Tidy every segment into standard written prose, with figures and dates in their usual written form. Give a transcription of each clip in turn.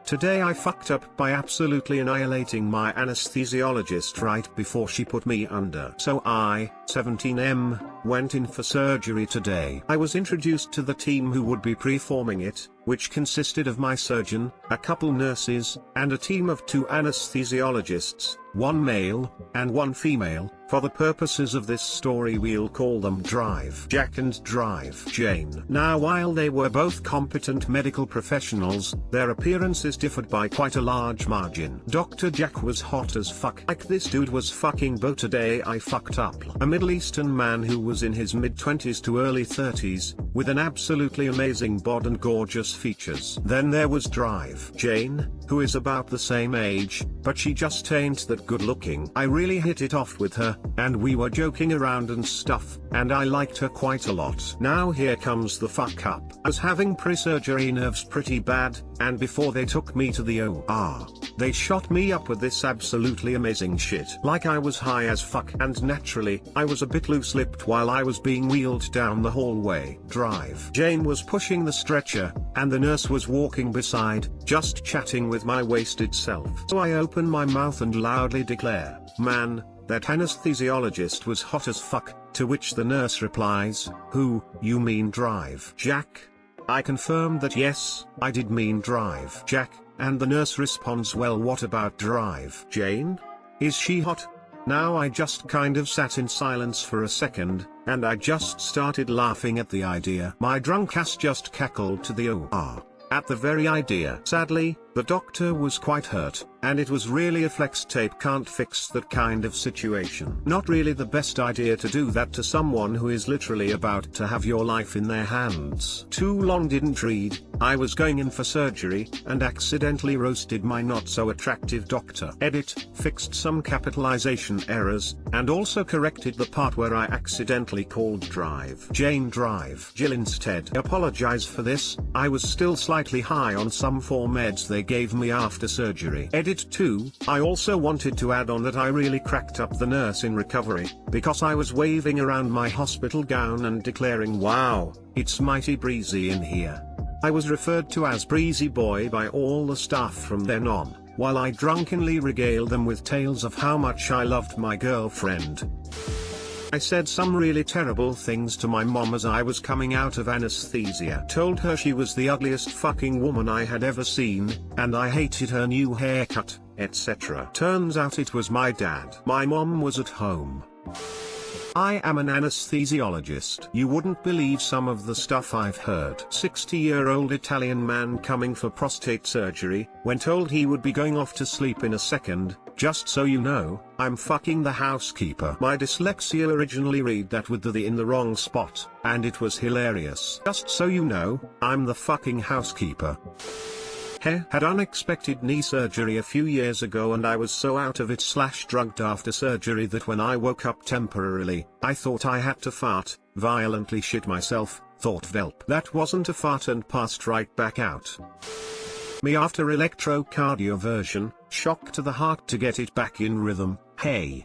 Today I fucked up by absolutely annihilating my anesthesiologist right before she put me under. So I, 17M, went in for surgery today. I was introduced to the team who would be performing it, which consisted of my surgeon, a couple nurses, and a team of 2 anesthesiologists, 1 male, and 1 female. For the purposes of this story we'll call them Drive Jack and Drive Jane. Now while they were both competent medical professionals, their appearances differed by quite a large margin. Dr. Jack was hot as fuck. Like this dude was fucking Bo. Today I fucked up. A Middle Eastern man who was in his mid-20s to early 30s, with an absolutely amazing bod and gorgeous features. Then there was Drive Jane, who is about the same age, but she just ain't that good looking. I really hit it off with her, and we were joking around and stuff, and I liked her quite a lot. Now here comes the fuck up. I was having pre-surgery nerves pretty bad, and before they took me to the OR, they shot me up with this absolutely amazing shit. Like I was high as fuck, and naturally, I was a bit loose-lipped while I was being wheeled down the hallway. Drive Jane was pushing the stretcher, and the nurse was walking beside, just chatting with my wasted self. So I open my mouth and loudly declare, "Man, that anesthesiologist was hot as fuck," to which the nurse replies, "Who, you mean Drive Jack?" I confirm that yes, I did mean Drive Jack, and the nurse responds, "Well, what about Drive Jane? Is she hot?" Now I just kind of sat in silence for a second, and I just started laughing at the idea. My drunk ass just cackled to the OR at the very idea. Sadly, the doctor was quite hurt, and it was really a flex tape can't fix that kind of situation. Not really the best idea to do that to someone who is literally about to have your life in their hands. Too long didn't read, I was going in for surgery, and accidentally roasted my not so attractive doctor. Edit, fixed some capitalization errors, and also corrected the part where I accidentally called Drive Jane Drive Jill instead. Apologize for this, I was still slightly high on some 4 meds they gave me after surgery. Edit 2, I also wanted to add on that I really cracked up the nurse in recovery, because I was waving around my hospital gown and declaring, "Wow, it's mighty breezy in here." I was referred to as Breezy Boy by all the staff from then on, while I drunkenly regaled them with tales of how much I loved my girlfriend. I said some really terrible things to my mom as I was coming out of anesthesia. Told her she was the ugliest fucking woman I had ever seen, and I hated her new haircut, etc. Turns out it was my dad. My mom was at home. I am an anesthesiologist. You wouldn't believe some of the stuff I've heard. 60-year-old Italian man coming for prostate surgery, when told he would be going off to sleep in a second. Just so you know, I'm fucking the housekeeper. My dyslexia originally read that with the in the wrong spot, and it was hilarious. Just so you know, I'm the fucking housekeeper. Had unexpected knee surgery a few years ago, and I was so out of it / drugged after surgery that when I woke up temporarily, I thought I had to fart, violently shit myself, thought Velp. That wasn't a fart and passed right back out. Me after electrocardioversion, shock to the heart to get it back in rhythm. Hey,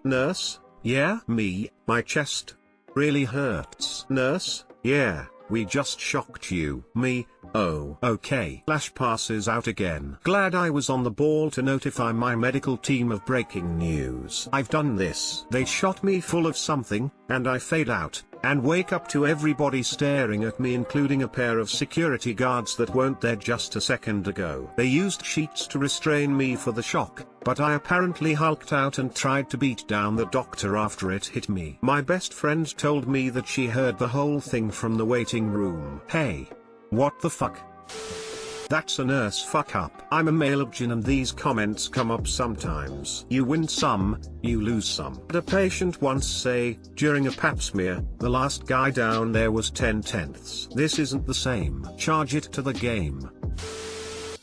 nurse? Yeah? Me, my chest really hurts. Nurse? Yeah, we just shocked you. Me, oh, okay. Flash passes out again. Glad I was on the ball to notify my medical team of breaking news. I've done this. They shot me full of something, and I fade out, and wake up to everybody staring at me, including a pair of security guards that weren't there just a second ago. They used sheets to restrain me for the shock, but I apparently hulked out and tried to beat down the doctor after it hit me. My best friend told me that she heard the whole thing from the waiting room. Hey. What the fuck? That's a nurse fuck up. I'm a male obgyn and these comments come up sometimes. You win some, you lose some. Had a patient once say, during a pap smear, the last guy down there was 10/10. This isn't the same. Charge it to the game.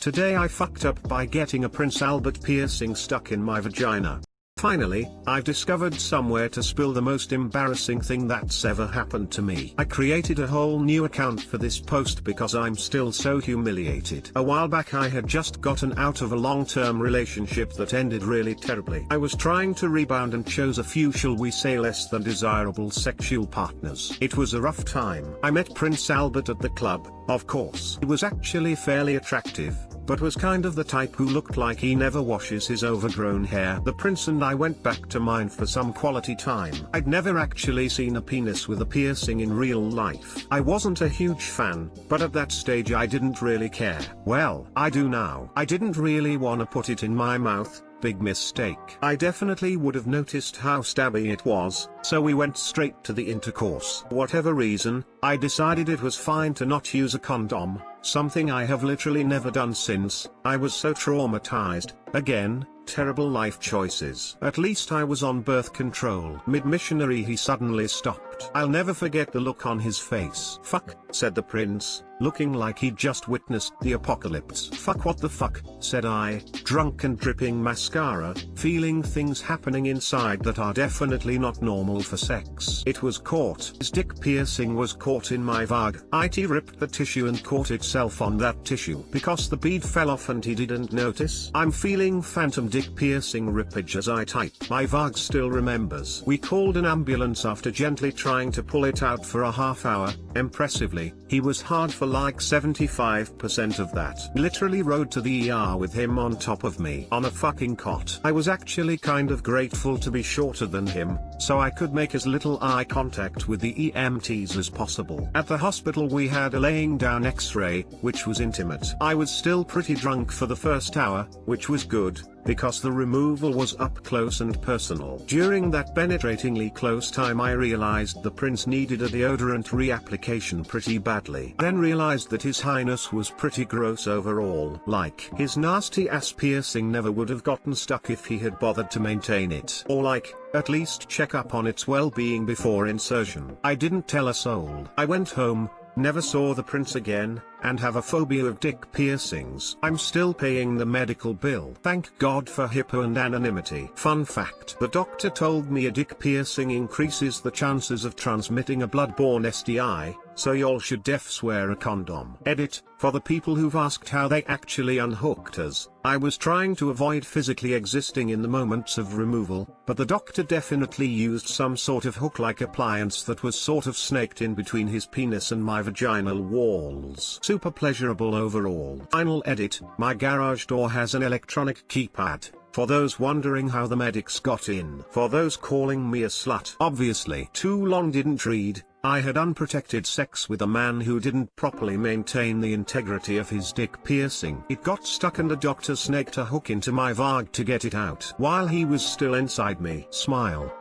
Today I fucked up by getting a Prince Albert piercing stuck in my vagina. Finally, I've discovered somewhere to spill the most embarrassing thing that's ever happened to me. I created a whole new account for this post because I'm still so humiliated. A while back I had just gotten out of a long-term relationship that ended really terribly. I was trying to rebound and chose a few, shall we say, less than desirable sexual partners. It was a rough time. I met Prince Albert at the club, of course. He was actually fairly attractive, but was kind of the type who looked like he never washes his overgrown hair. The prince and I went back to mine for some quality time. I'd never actually seen a penis with a piercing in real life. I wasn't a huge fan, but at that stage I didn't really care. Well, I do now. I didn't really want to put it in my mouth. Big mistake. I definitely would have noticed how stabby it was, so we went straight to the intercourse. Whatever reason, I decided it was fine to not use a condom, something I have literally never done since. I was so traumatized. Again, terrible life choices. At least I was on birth control. Mid-missionary he suddenly stopped. I'll never forget the look on his face. "Fuck," said the prince, looking like he'd just witnessed the apocalypse. "Fuck, what the fuck," said I, drunk and dripping mascara, feeling things happening inside that are definitely not normal for sex. It was caught. His dick piercing was caught in my vag. It ripped the tissue and caught itself on that tissue. Because the bead fell off and he didn't notice. I'm feeling phantom dick piercing rippage as I type. My vag still remembers. We called an ambulance after gently trying to pull it out for a half hour. Impressively, he was hard for like 75% of that. Literally rode to the ER with him on top of me on a fucking cot. I was actually kind of grateful to be shorter than him, so I could make as little eye contact with the EMTs as possible. At the hospital we had a laying down x-ray, which was intimate. I was still pretty drunk for the first hour, which was good, because the removal was up close and personal. During that penetratingly close time I realized the prince needed a deodorant reapplication pretty badly. Then realized that his highness was pretty gross overall. Like, his nasty ass piercing never would have gotten stuck if he had bothered to maintain it. Or like, at least check up on its well-being before insertion. I didn't tell a soul. I went home, never saw the prince again, and have a phobia of dick piercings. I'm still paying the medical bill. Thank God for HIPAA and anonymity. Fun fact: the doctor told me a dick piercing increases the chances of transmitting a bloodborne STI, so y'all should wear a condom. Edit: for the people who've asked how they actually unhooked us, I was trying to avoid physically existing in the moments of removal, but the doctor definitely used some sort of hook-like appliance that was sort of snaked in between his penis and my vaginal walls. Super pleasurable overall. Final edit: my garage door has an electronic keypad, for those wondering how the medics got in. For those calling me a slut. Obviously. Too long didn't read. I had unprotected sex with a man who didn't properly maintain the integrity of his dick piercing. It got stuck and a doctor snaked a hook into my vag to get it out while he was still inside me. Smile.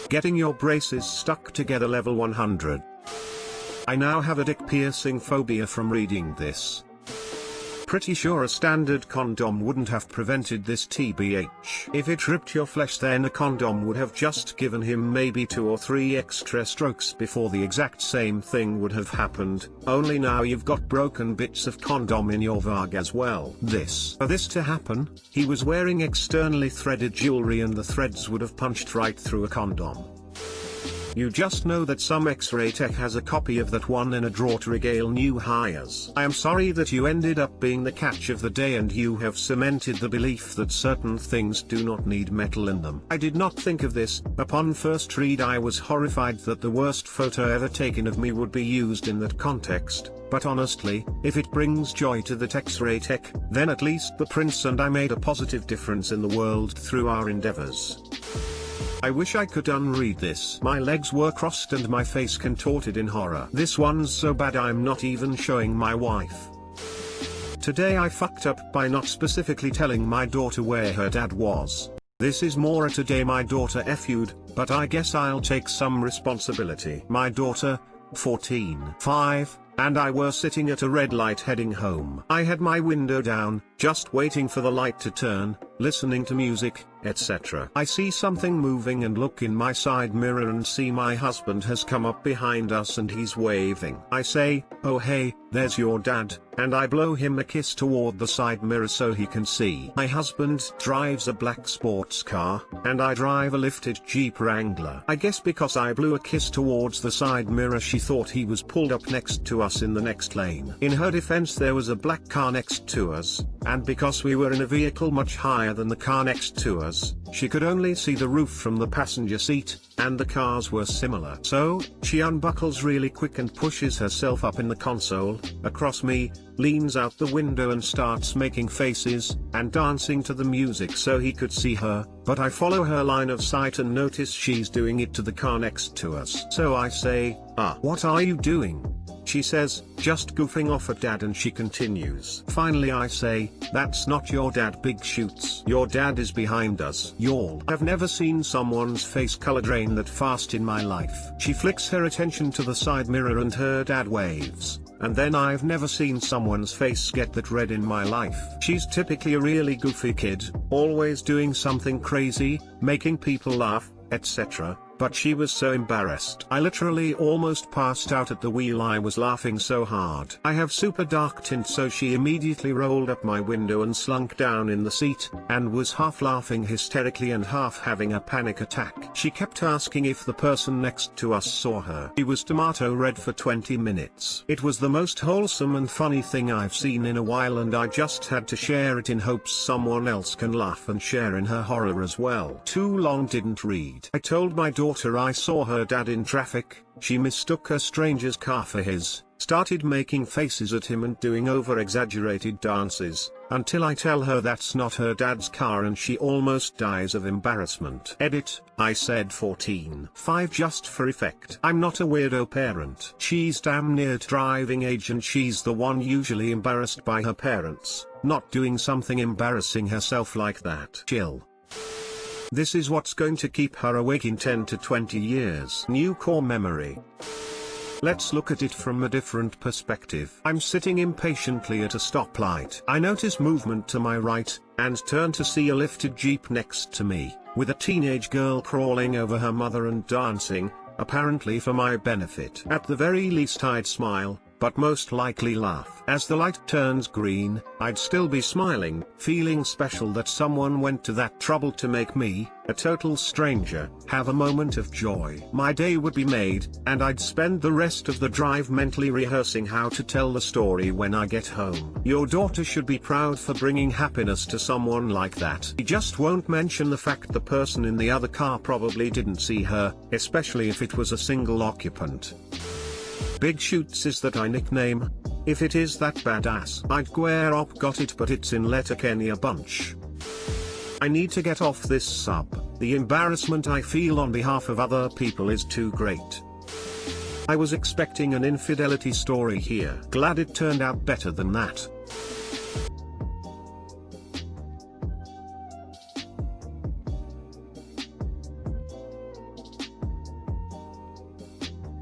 Getting your braces stuck together level 100. I now have a dick piercing phobia from reading this. Pretty sure a standard condom wouldn't have prevented this TBH. If it ripped your flesh, then a condom would have just given him maybe 2 or 3 extra strokes before the exact same thing would have happened, only now you've got broken bits of condom in your vag as well. For this to happen, he was wearing externally threaded jewelry and the threads would have punched right through a condom. You just know that some X-ray tech has a copy of that one in a drawer to regale new hires. I am sorry that you ended up being the catch of the day and you have cemented the belief that certain things do not need metal in them. I did not think of this. Upon first read I was horrified that the worst photo ever taken of me would be used in that context, but honestly, if it brings joy to that X-ray tech, then at least the prince and I made a positive difference in the world through our endeavors. I wish I could unread this. My legs were crossed and my face contorted in horror. This one's so bad I'm not even showing my wife. Today I fucked up by not specifically telling my daughter where her dad was. This is more a today my daughter FU'd, but I guess I'll take some responsibility. My daughter, 14, 5, and I were sitting at a red light heading home. I had my window down, just waiting for the light to turn, listening to music, etc. I see something moving and look in my side mirror and see my husband has come up behind us and he's waving. I say, "Oh hey, there's your dad," and I blow him a kiss toward the side mirror so he can see. My husband drives a black sports car, and I drive a lifted Jeep Wrangler. I guess because I blew a kiss towards the side mirror she thought he was pulled up next to us in the next lane. In her defense there was a black car next to us, and because we were in a vehicle much higher than the car next to us, because she could only see the roof from the passenger seat, and the cars were similar. So, she unbuckles really quick and pushes herself up in the console, across me, leans out the window and starts making faces, and dancing to the music so he could see her, but I follow her line of sight and notice she's doing it to the car next to us. So I say, what are you doing? She says, just goofing off at dad, and she continues. Finally I say, that's not your dad, Big Shoots. Your dad is behind us. Y'all. I've never seen someone's face color drain that fast in my life. She flicks her attention to the side mirror and her dad waves. And then I've never seen someone's face get that red in my life. She's typically a really goofy kid, always doing something crazy, making people laugh, etc. But she was so embarrassed. I literally almost passed out at the wheel. I was laughing so hard. I have super dark tint, so she immediately rolled up my window and slunk down in the seat, and was half laughing hysterically and half having a panic attack. She kept asking if the person next to us saw her. She was tomato red for 20 minutes. It was the most wholesome and funny thing I've seen in a while, and I just had to share it in hopes someone else can laugh and share in her horror as well. Too long didn't read. I told my daughter I saw her dad in traffic. She mistook a stranger's car for his, started making faces at him and doing over-exaggerated dances, until I tell her that's not her dad's car, and she almost dies of embarrassment. Edit, I said 14.5 just for effect. I'm not a weirdo parent. She's damn near driving age, and she's the one usually embarrassed by her parents, not doing something embarrassing herself like that. Chill. This is what's going to keep her awake in 10 to 20 years. New core memory. Let's look at it from a different perspective. I'm sitting impatiently at a stoplight. I notice movement to my right, and turn to see a lifted Jeep next to me, with a teenage girl crawling over her mother and dancing, apparently for my benefit. At the very least I'd smile, but most likely laugh. As the light turns green, I'd still be smiling, feeling special that someone went to that trouble to make me, a total stranger, have a moment of joy. My day would be made, and I'd spend the rest of the drive mentally rehearsing how to tell the story when I get home. Your daughter should be proud for bringing happiness to someone like that. He just won't mention the fact the person in the other car probably didn't see her, especially if it was a single occupant. Big Shoots, is that I nickname? If it is that badass, I'd square up got it, but it's in letter Kenny a bunch. I need to get off this sub. The embarrassment I feel on behalf of other people is too great. I was expecting an infidelity story here. Glad it turned out better than that.